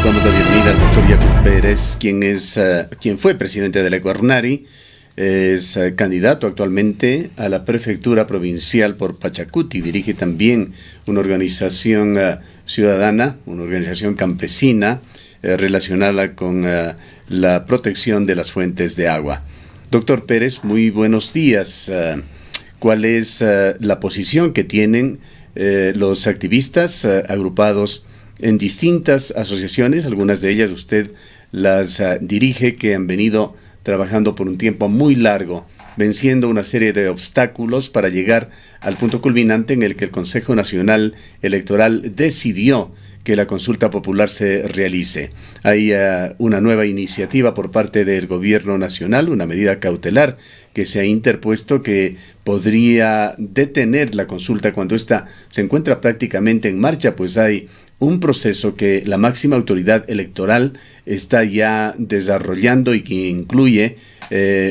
Damos la bienvenida al doctor Jacob Pérez, quien fue presidente de la Ecuarnari, es candidato actualmente a la prefectura provincial por Pachacuti, dirige también una organización ciudadana, una organización campesina relacionada con la protección de las fuentes de agua. Doctor Pérez, muy buenos días. ¿Cuál es la posición que tienen los activistas agrupados en distintas asociaciones? Algunas de ellas usted las dirige, que han venido trabajando por un tiempo muy largo, venciendo una serie de obstáculos para llegar al punto culminante en el que el Consejo Nacional Electoral decidió que la consulta popular se realice. Hay una nueva iniciativa por parte del gobierno nacional, una medida cautelar que se ha interpuesto que podría detener la consulta cuando ésta se encuentra prácticamente en marcha, pues hay un proceso que la máxima autoridad electoral está ya desarrollando y que incluye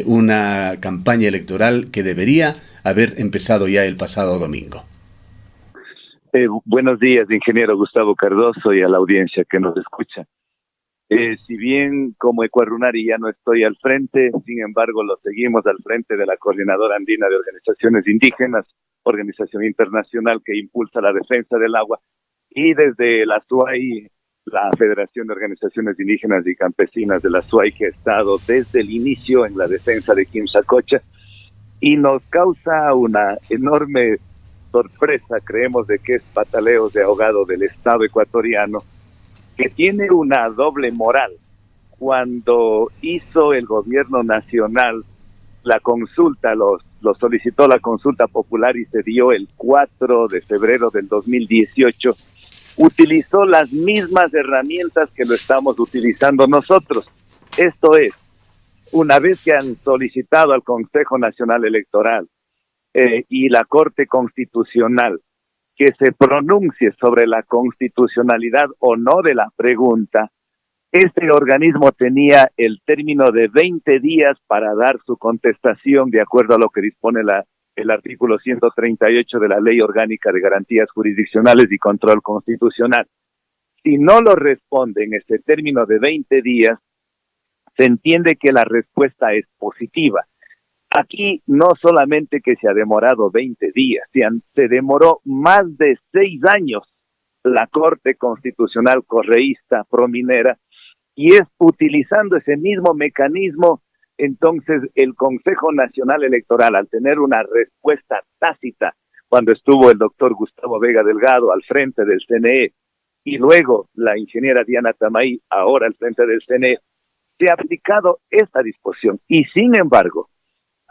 una campaña electoral que debería haber empezado ya el pasado domingo. Buenos días, ingeniero Gustavo Cardoso, y a la audiencia que nos escucha. Si bien como Ecuarunari ya no estoy al frente, sin embargo lo seguimos al frente de la Coordinadora Andina de Organizaciones Indígenas, organización internacional que impulsa la defensa del agua, y desde la SUAI, la Federación de Organizaciones Indígenas y Campesinas de la SUAI, que ha estado desde el inicio en la defensa de Quimsacocha, y nos causa una enorme sorpresa, creemos, de que es pataleos de ahogado del Estado ecuatoriano, que tiene una doble moral. Cuando hizo el gobierno nacional la consulta, lo solicitó la consulta popular y se dio el 4 de febrero del 2018, utilizó las mismas herramientas que lo estamos utilizando nosotros. Esto es, una vez que han solicitado al Consejo Nacional Electoral y la Corte Constitucional que se pronuncie sobre la constitucionalidad o no de la pregunta, este organismo tenía el término de 20 días para dar su contestación de acuerdo a lo que dispone el artículo 138 de la Ley Orgánica de Garantías Jurisdiccionales y Control Constitucional. Si no lo responde en ese término de 20 días, se entiende que la respuesta es positiva. Aquí no solamente que se ha demorado 20 días, se demoró más de 6 años la Corte Constitucional correísta prominera, y es utilizando ese mismo mecanismo, entonces el Consejo Nacional Electoral, al tener una respuesta tácita, cuando estuvo el doctor Gustavo Vega Delgado al frente del CNE, y luego la ingeniera Diana Tamay, ahora al frente del CNE, se ha aplicado esta disposición, y sin embargo,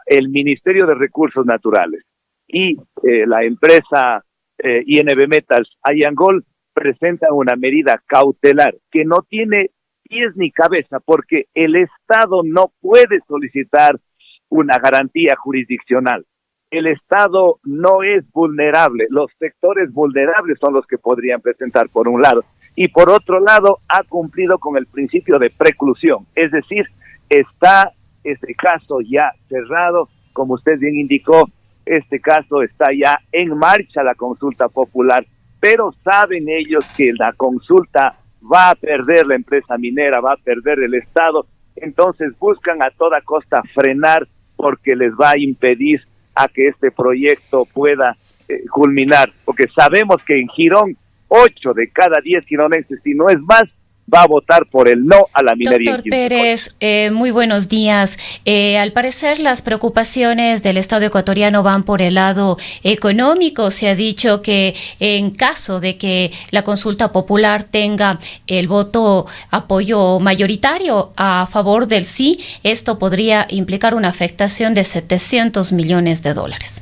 el Ministerio de Recursos Naturales y la empresa INB Metals Ayangol presentan una medida cautelar que no tiene pies ni cabeza, porque el Estado no puede solicitar una garantía jurisdiccional. El Estado no es vulnerable, los sectores vulnerables son los que podrían presentar, por un lado, y por otro lado ha cumplido con el principio de preclusión, es decir, está este caso ya cerrado, como usted bien indicó, este caso está ya en marcha, la consulta popular, pero saben ellos que la consulta va a perder la empresa minera, va a perder el Estado, entonces buscan a toda costa frenar porque les va a impedir a que este proyecto pueda culminar, porque sabemos que en Girón, 8 de cada 10 gironenses, si no es más, va a votar por el no a la minería. Doctor Pérez, muy buenos días. Al parecer las preocupaciones del Estado ecuatoriano van por el lado económico. Se ha dicho que en caso de que la consulta popular tenga el apoyo mayoritario a favor del sí, esto podría implicar una afectación de 700 millones de dólares.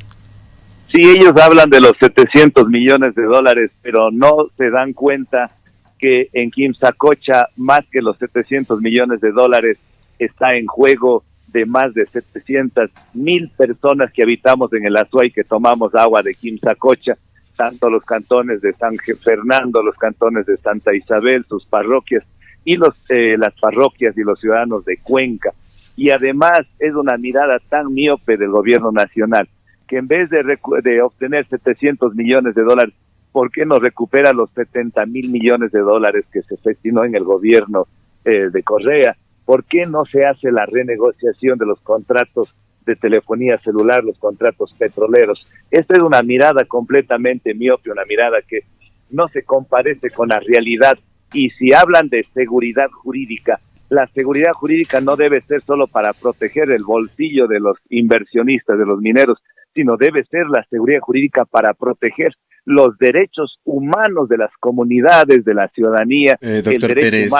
Sí, ellos hablan de los 700 millones de dólares, pero no se dan cuenta que en Quimsacocha más que los 700 millones de dólares está en juego de más de 700,000 personas que habitamos en el Azuay, que tomamos agua de Quimsacocha, tanto los cantones de San Fernando, los cantones de Santa Isabel, sus parroquias, y las parroquias y los ciudadanos de Cuenca. Y además es una mirada tan miope del gobierno nacional, que en vez de obtener 700 millones de dólares, ¿por qué no recupera los 70.000 millones de dólares que se destinó en el gobierno de Correa? ¿Por qué no se hace la renegociación de los contratos de telefonía celular, los contratos petroleros? Esta es una mirada completamente miope, una mirada que no se comparece con la realidad. Y si hablan de seguridad jurídica, la seguridad jurídica no debe ser solo para proteger el bolsillo de los inversionistas, de los mineros, sino debe ser la seguridad jurídica para proteger los derechos humanos de las comunidades, de la ciudadanía. Doctor Pérez,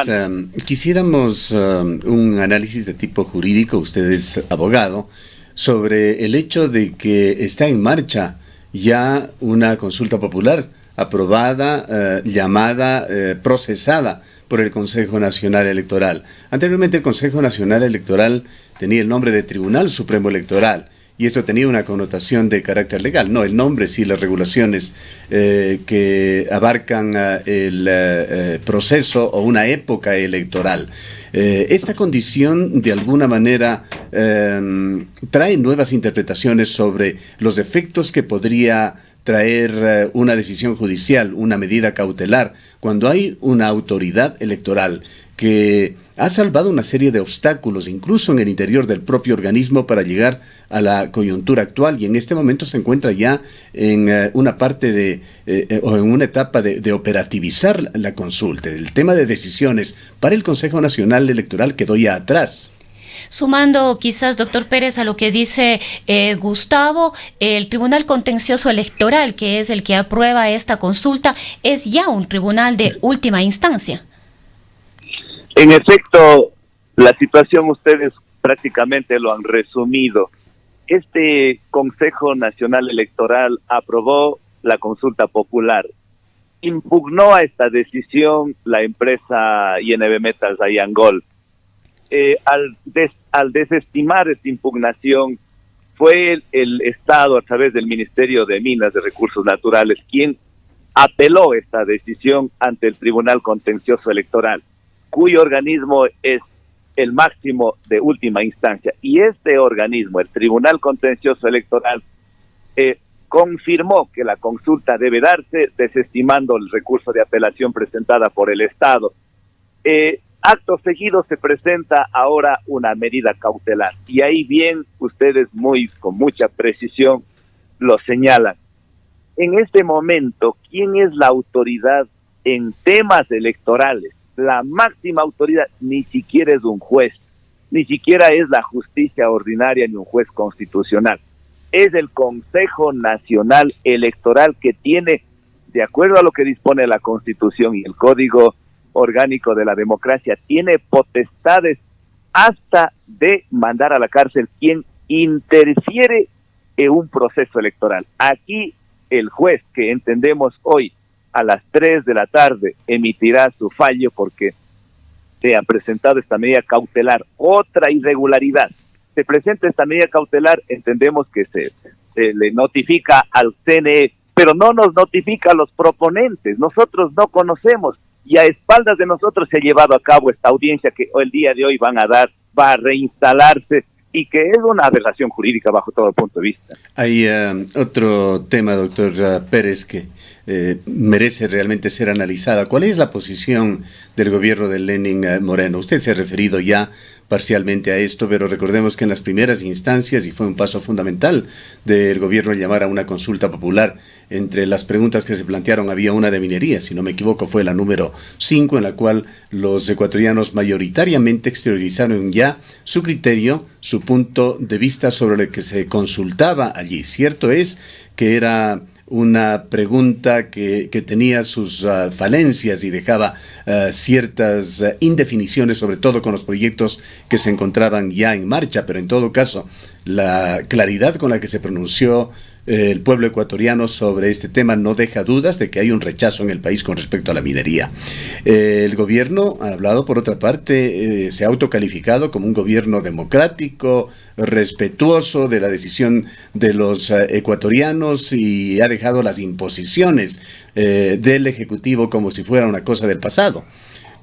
quisiéramos un análisis de tipo jurídico, usted es abogado, sobre el hecho de que está en marcha ya una consulta popular aprobada, llamada, procesada por el Consejo Nacional Electoral. Anteriormente el Consejo Nacional Electoral tenía el nombre de Tribunal Supremo Electoral, y esto tenía una connotación de carácter legal. No, el nombre sí, las regulaciones que abarcan el proceso o una época electoral. Esta condición, de alguna manera, trae nuevas interpretaciones sobre los efectos que podría traer una decisión judicial, una medida cautelar, cuando hay una autoridad electoral que ha salvado una serie de obstáculos, incluso en el interior del propio organismo, para llegar a la coyuntura actual, y en este momento se encuentra ya en una parte o en una etapa de operativizar la consulta. El tema de decisiones para el Consejo Nacional Electoral quedó ya atrás. Sumando quizás, doctor Pérez, a lo que dice Gustavo, el Tribunal Contencioso Electoral, que es el que aprueba esta consulta, es ya un tribunal de última instancia. En efecto, la situación ustedes prácticamente lo han resumido. Este Consejo Nacional Electoral aprobó la consulta popular. Impugnó a esta decisión la empresa INB Metals Ayangol. Al desestimar esta impugnación, fue el Estado, a través del Ministerio de Minas de Recursos Naturales, quien apeló esta decisión ante el Tribunal Contencioso Electoral, cuyo organismo es el máximo de última instancia. Y este organismo, el Tribunal Contencioso Electoral, confirmó que la consulta debe darse, desestimando el recurso de apelación presentada por el Estado. Acto seguido se presenta ahora una medida cautelar, y ahí bien ustedes con mucha precisión lo señalan. En este momento, ¿quién es la autoridad en temas electorales? La máxima autoridad ni siquiera es un juez, ni siquiera es la justicia ordinaria ni un juez constitucional. Es el Consejo Nacional Electoral, que tiene, de acuerdo a lo que dispone la Constitución y el Código Orgánico de la Democracia, tiene potestades hasta de mandar a la cárcel quien interfiere en un proceso electoral. Aquí el juez, que entendemos hoy a las 3 de la tarde emitirá su fallo porque se ha presentado esta medida cautelar. Otra irregularidad: se presenta esta medida cautelar, entendemos que se le notifica al CNE, pero no nos notifica a los proponentes. Nosotros no conocemos, y a espaldas de nosotros se ha llevado a cabo esta audiencia que el día de hoy va a reinstalarse, y que es una aberración jurídica bajo todo punto de vista. Hay otro tema, doctor Pérez, que merece realmente ser analizada. ¿Cuál es la posición del gobierno de Lenín Moreno? Usted se ha referido ya parcialmente a esto, pero recordemos que en las primeras instancias, y fue un paso fundamental del gobierno llamar a una consulta popular, entre las preguntas que se plantearon había una de minería, si no me equivoco fue la número 5, en la cual los ecuatorianos mayoritariamente exteriorizaron ya su criterio, su punto de vista sobre lo que se consultaba allí. Cierto es que era una pregunta que tenía sus falencias y dejaba ciertas indefiniciones, sobre todo con los proyectos que se encontraban ya en marcha, pero en todo caso, la claridad con la que se pronunció el pueblo ecuatoriano sobre este tema no deja dudas de que hay un rechazo en el país con respecto a la minería. El gobierno ha hablado, por otra parte, se ha autocalificado como un gobierno democrático, respetuoso de la decisión de los ecuatorianos, y ha dejado las imposiciones del Ejecutivo como si fuera una cosa del pasado.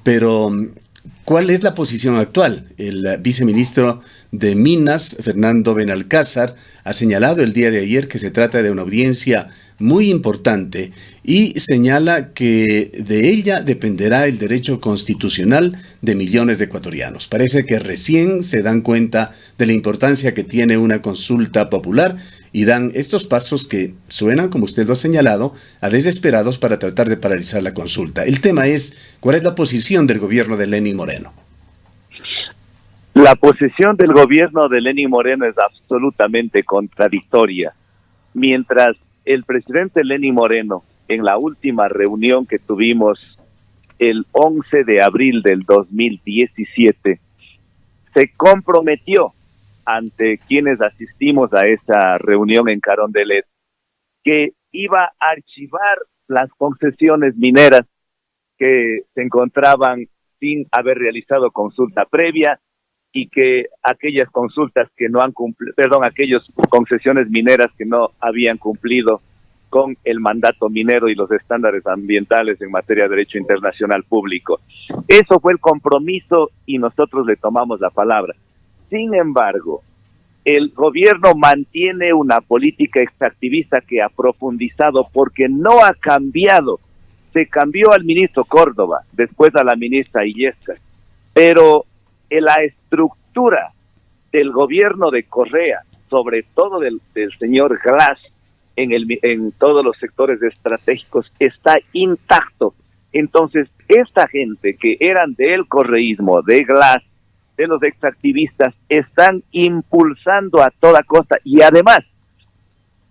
Pero ¿cuál es la posición actual? El viceministro de Minas, Fernando Benalcázar, ha señalado el día de ayer que se trata de una audiencia muy importante y señala que de ella dependerá el derecho constitucional de millones de ecuatorianos. Parece que recién se dan cuenta de la importancia que tiene una consulta popular y dan estos pasos que suenan, como usted lo ha señalado, a desesperados para tratar de paralizar la consulta. El tema es, ¿cuál es la posición del gobierno de Lenín Moreno? La posición del gobierno de Lenín Moreno es absolutamente contradictoria. Mientras el presidente Lenín Moreno, en la última reunión que tuvimos el 11 de abril del 2017, se comprometió ante quienes asistimos a esa reunión en Carondelet, que iba a archivar las concesiones mineras que se encontraban sin haber realizado consulta previa y que aquellas consultas que no han cumplido, aquellas concesiones mineras que no habían cumplido con el mandato minero y los estándares ambientales en materia de derecho internacional público. Eso fue el compromiso y nosotros le tomamos la palabra. Sin embargo, el gobierno mantiene una política extractivista que ha profundizado porque no ha cambiado. Se cambió al ministro Córdoba, después a la ministra Illescas, pero la estructura del gobierno de Correa, sobre todo del señor Glass, en todos los sectores estratégicos, está intacto. Entonces, esta gente que eran del correísmo, de Glass, de los extractivistas, están impulsando a toda costa y además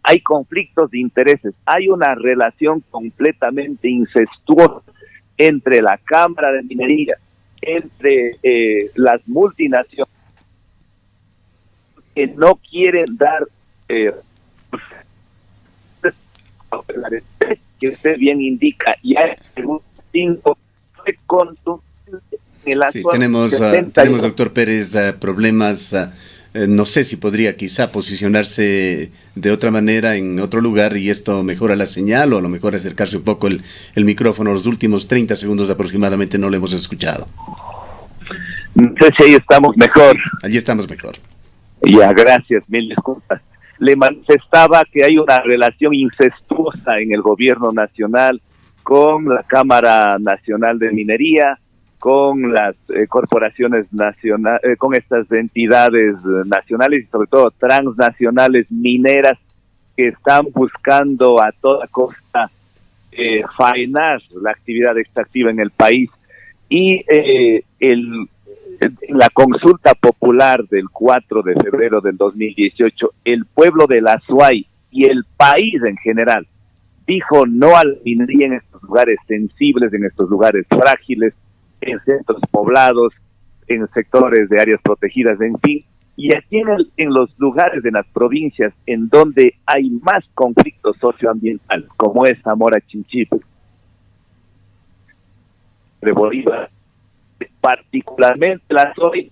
hay conflictos de intereses, hay una relación completamente incestuosa entre la Cámara de Minería, entre las multinacionales que no quieren dar que usted bien indica, y hay fue contundente. Sí, tenemos, doctor Pérez, problemas. No sé si podría quizá posicionarse de otra manera en otro lugar y esto mejora la señal, o a lo mejor acercarse un poco el micrófono. Los últimos 30 segundos aproximadamente no lo hemos escuchado. No sé si ahí estamos mejor. Sí, allí estamos mejor. Ya, gracias, mil disculpas. Le manifestaba que hay una relación incestuosa en el gobierno nacional con la Cámara Nacional de Minería, con las corporaciones nacionales, con estas entidades nacionales y sobre todo transnacionales mineras que están buscando a toda costa faenar la actividad extractiva en el país. Y la consulta popular del 4 de febrero del 2018, el pueblo de la Azuay y el país en general dijo no a la minería en estos lugares sensibles, en estos lugares frágiles, en centros poblados, en sectores de áreas protegidas, en fin, y aquí en los lugares de las provincias en donde hay más conflictos socioambientales, como es Zamora Chinchipe, de Bolívar, particularmente la Azuay,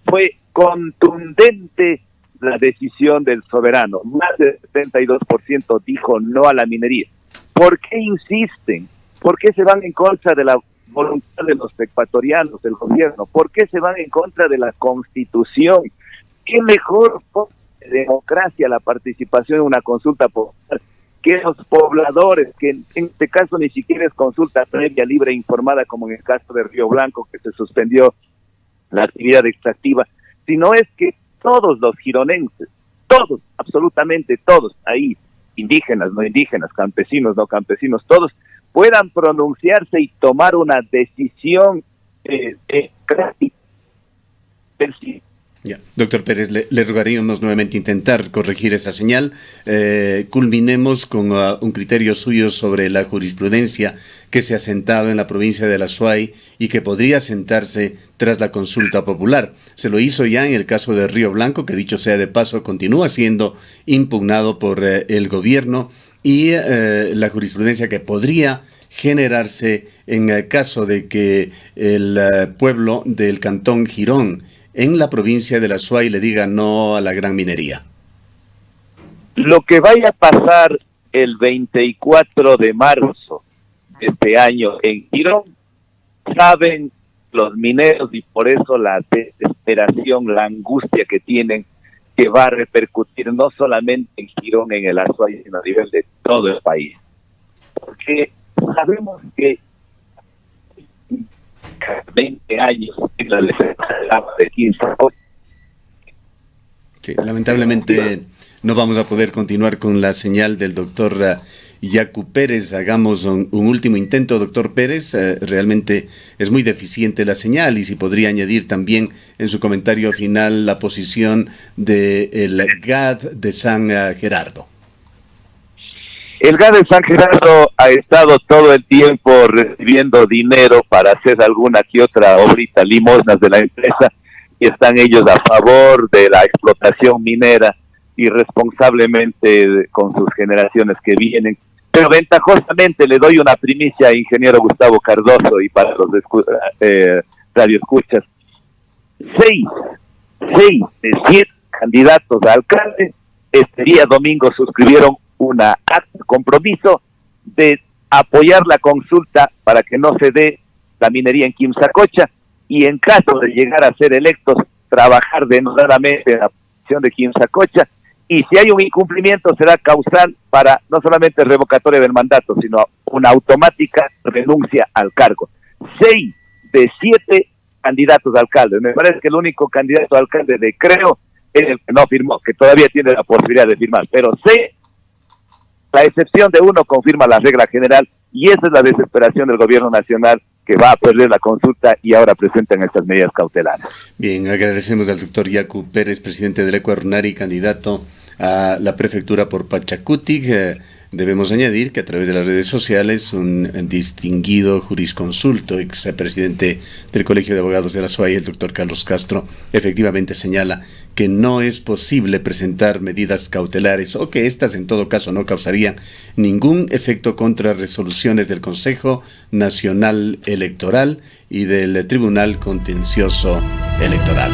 fue contundente la decisión del soberano. Más del 72% dijo no a la minería. ¿Por qué insisten? ¿Por qué se van en contra de la voluntad de los ecuatorianos, del gobierno? ¿Por qué se van en contra de la Constitución? ¿Qué mejor de democracia la participación en una consulta popular que los pobladores, que en este caso ni siquiera es consulta previa, libre e informada, como en el caso de Río Blanco, que se suspendió la actividad extractiva, sino es que todos los gironenses, todos, absolutamente todos, ahí, indígenas, no indígenas, campesinos, no campesinos, todos, puedan pronunciarse y tomar una decisión democrática. Ya. Doctor Pérez, le rogaríamos nuevamente intentar corregir esa señal. Culminemos con un criterio suyo sobre la jurisprudencia que se ha sentado en la provincia de la Azuay y que podría sentarse tras la consulta popular. Se lo hizo ya en el caso de Río Blanco, que dicho sea de paso continúa siendo impugnado por el gobierno, y la jurisprudencia que podría generarse en el caso de que el pueblo del Cantón Girón en la provincia de la Azuay le diga no a la gran minería. Lo que vaya a pasar el 24 de marzo de este año en Girón, saben los mineros, y por eso la desesperación, la angustia que tienen, que va a repercutir no solamente en Girón, en el Azuay, sino a nivel de todo el país. Porque sabemos que 20 años la de 15. Sí, lamentablemente no vamos a poder continuar con la señal del doctor Yacu Pérez. Hagamos un último intento, doctor Pérez. Realmente es muy deficiente la señal, y si podría añadir también en su comentario final la posición del GAD de San Gerardo. El GAD de San Gerardo ha estado todo el tiempo recibiendo dinero para hacer alguna que otra obrita, limosnas de la empresa, y están ellos a favor de la explotación minera irresponsablemente con sus generaciones que vienen. Pero ventajosamente le doy una primicia a ingeniero Gustavo Cardoso y para los radioescuchas. 6 de 7 candidatos a alcalde este día domingo suscribieron una acta de compromiso de apoyar la consulta para que no se dé la minería en Quimsacocha, y en caso de llegar a ser electos, trabajar denodadamente en la posición de Quimsacocha, y si hay un incumplimiento será causal para no solamente revocatoria del mandato, sino una automática renuncia al cargo. 6 de 7 candidatos a alcalde. Me parece que el único candidato a alcalde de Creo es el que no firmó, que todavía tiene la posibilidad de firmar, pero 6, la excepción de uno confirma la regla general, y esa es la desesperación del gobierno nacional, que va a perder la consulta y ahora presentan estas medidas cautelares. Bien, agradecemos al doctor Yacu Pérez, presidente del Ecuarunari, candidato a la prefectura por Pachacutic. Debemos añadir que a través de las redes sociales un distinguido jurisconsulto, ex presidente del Colegio de Abogados de la SUAY, el doctor Carlos Castro, efectivamente señala que no es posible presentar medidas cautelares, o que éstas en todo caso no causarían ningún efecto contra resoluciones del Consejo Nacional Electoral y del Tribunal Contencioso Electoral.